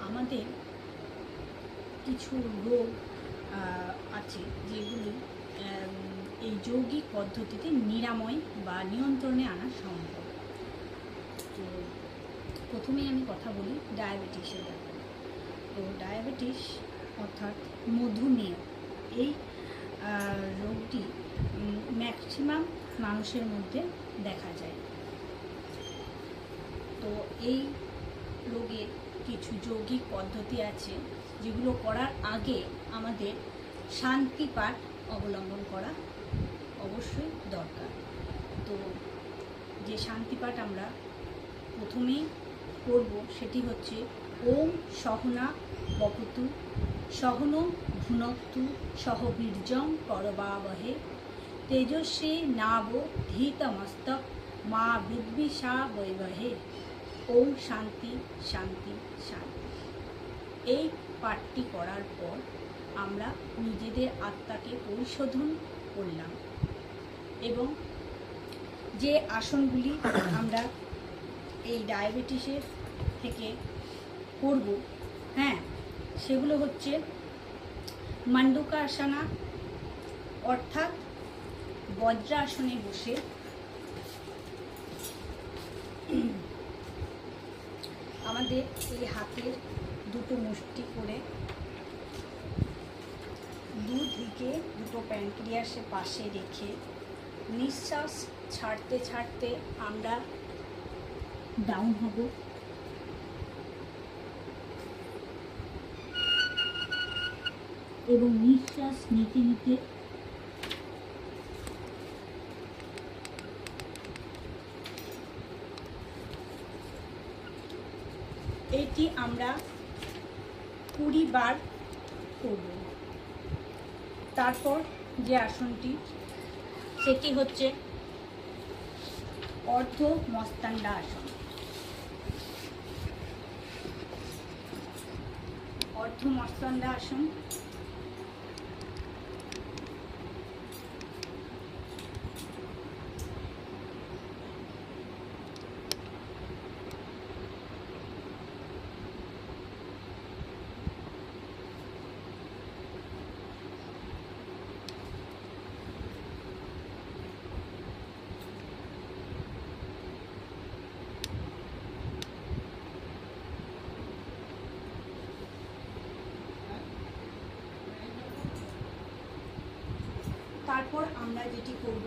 আমাদের কিছু রোগ আছে যেগুলি এই যৌগিক পদ্ধতিতে নিরাময় বা নিয়ন্ত্রণে আনা সম্ভব। তো প্রথমেই আমি কথা বলি ডায়াবেটিসের ব্যাপারে। তো ডায়াবেটিস অর্থাৎ মধুমেহ, এই রোগটি ম্যাক্সিমাম মানুষের মধ্যে দেখা যায়। তো এই রোগের কিছু যৌগিক পদ্ধতি আছে যেগুলো করার আগে আমাদের শান্তিপাঠ অবলম্বন করা অবশ্যই দরকার। তো যে শান্তিপাঠ আমরা প্রথমেই করব সেটি হচ্ছে ওম সহনা বপতু সহনম ভুনক্তু সহ বীর্যং করবাবহে তেজস্বী নাব ধীতমস্তক মা বিদ্বিষা বৈবহে। ওম শান্তি শান্তি শান্তি। এই পাঠটি করার পর আমরা নিজেদের আত্মাকে পরিশোধন করলাম এবং যে আসনগুলি আমরা এই ডায়াবেটিসের থেকে করব, সেগুলো হচ্ছে মান্ডুকাসনা অর্থাৎ বজ্রাসনে বসে আমাদের এই হাতের দুটো মুষ্টি করে দুদিকে দুটো প্যানক্রিয়াসের পাশে রেখে নিঃশ্বাস ছাড়তে ছাড়তে আমরা ডাউন হব। এবং নিঃশ্বাস নিতে নিতে এটি আমরা 20 বার করব। তারপর যে আসনটি সেটি হচ্ছে অর্ধ মস্তান্ডা আসন। অর্ধ মস্তান্ডা আসন তারপর আমরা যেটি করব,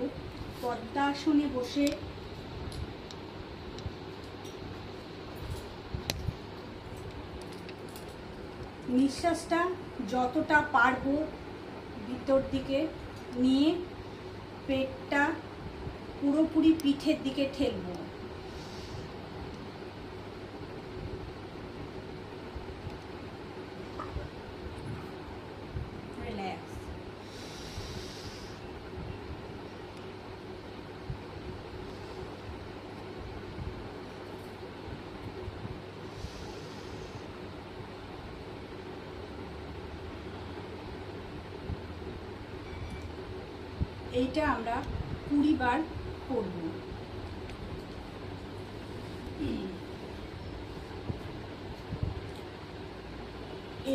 পদ্মাসনে বসে নিঃশ্বাসটা যতটা পারবো ভিতর দিকে নিয়ে পেটটা পুরোপুরি পিঠের দিকে ঠেলবো। রিল্যাক্স। এইটা আমরা 20 বার করব।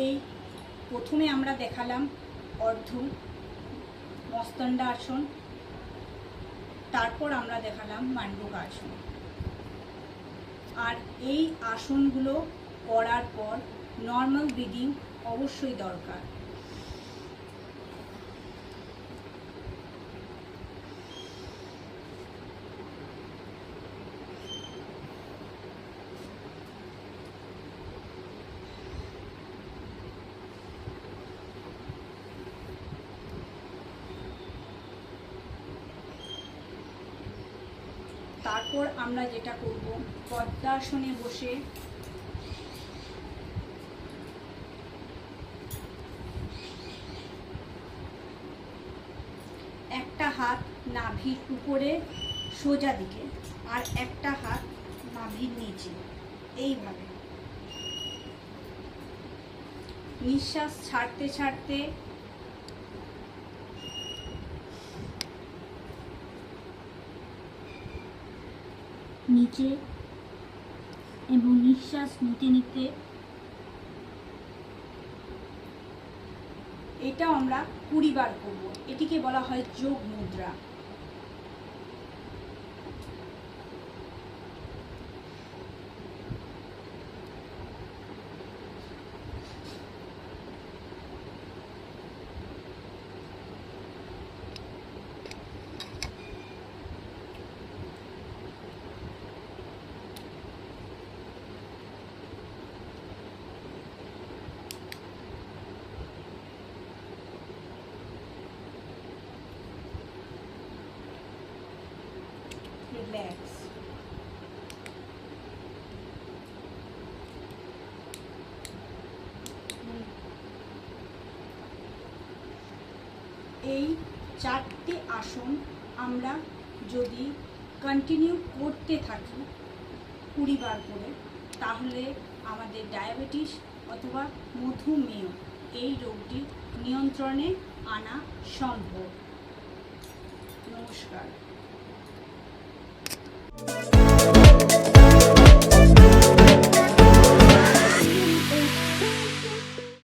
এই প্রথমে আমরা দেখালাম অর্ধ মস্তান্ডা আসন, তারপর আমরা দেখালাম মান্ডুকা আসন। আর এই আসনগুলো করার পর নর্মাল ব্রিদিং অবশ্যই দরকার। তারপর আমরা যেটা করব, পদ্মাসনে বসে একটা হাত নাভির উপরে সোজা দিকে আর একটা হাত নাভির নিচে, এইভাবে নিঃশ্বাস ছাড়তে ছাড়তে নিচে এবং নিঃশ্বাস নিতে নিতে এটা আমরা 20 বার করব। এটিকে বলা হয় যোগ মুদ্রা। Relax. এই 4টে আসন আমরা যদি কন্টিনিউ করতে থাকি 20 বার করে, তাহলে আমাদের ডায়াবেটিস অথবা মধুমেহ এই রোগটি নিয়ন্ত্রণে আনা সম্ভব। নমস্কার।